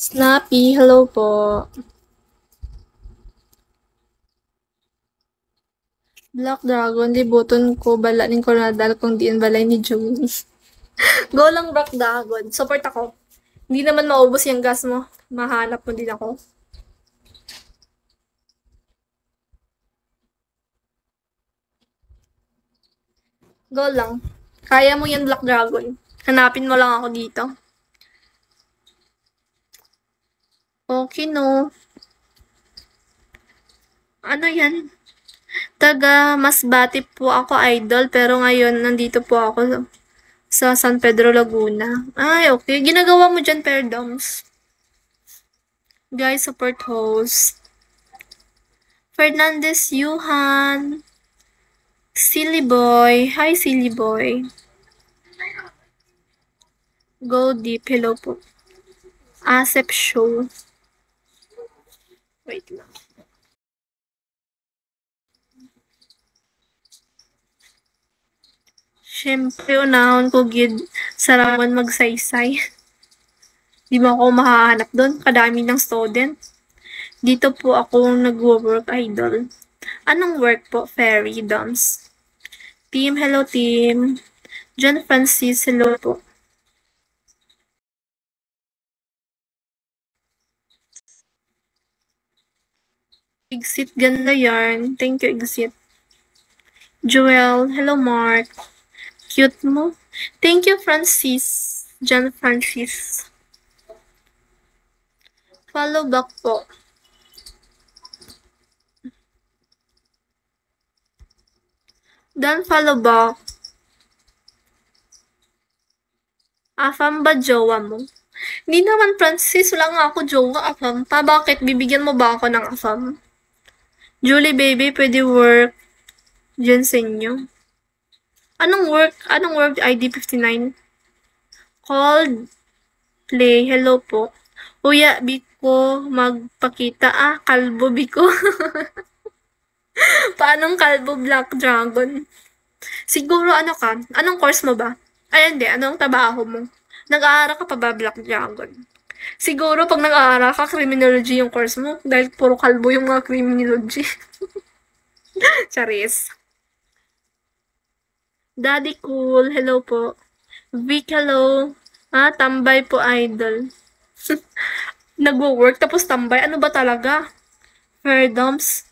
Snappy, hello po. Black Dragon, libuton ko, balanin ko nadal kung diin balay ni June. Go lang, Black Dragon. Support ako. Hindi naman maubos yung gas mo. Mahanap mo din ako. Go lang. Kaya mo yan, Black Dragon. Hanapin mo lang ako dito. Okay, no. Ano yan? Taga Masbate po ako, idol. Pero ngayon, nandito po ako sa San Pedro, Laguna. Ay, okay. Ginagawa mo dyan, Perdoms. Guys, support host. Fernandez Yuhan. Silly boy. Hi, silly boy. Go deep. Hello po. Asep show. Wait lang. Siyempre, unahon ko gid saraman magsaysay. Di mo ako mahahanap doon. Kadami ng student. Dito po ako nag-work, idol. Anong work po, Fairy Doms? Team, hello team. John Francis, hello po. Exit, ganda yarn. Thank you, Exit. Joel, hello Mark. Cute mo. Thank you, Francis. John Francis. Follow back po. Dan follow back. Afam ba jowa mo? Hindi naman, Francis. Wala nga ako jowa, Afam pa. Bakit? Bibigyan mo ba ako ng Afam? Julie, baby, pwede work dyan sa inyo. Anong work? Anong work ID 59? Called play. Hello po. Uya, Biko, magpakita. Kalbo, Biko. Paanong kalbo, Black Dragon? Siguro ano ka? Anong course mo ba? Ay, hindi. Anong trabaho mo? Nag-aaral ka pa ba, Black Dragon? Siguro pag nag-aaral ka, criminology yung course mo. Dahil puro kalbo yung mga criminology. Charis. Daddy cool. Hello po. Vic, hello. Tambay po, idol. Nagwo-work tapos tambay. Ano ba talaga? Ferdoms.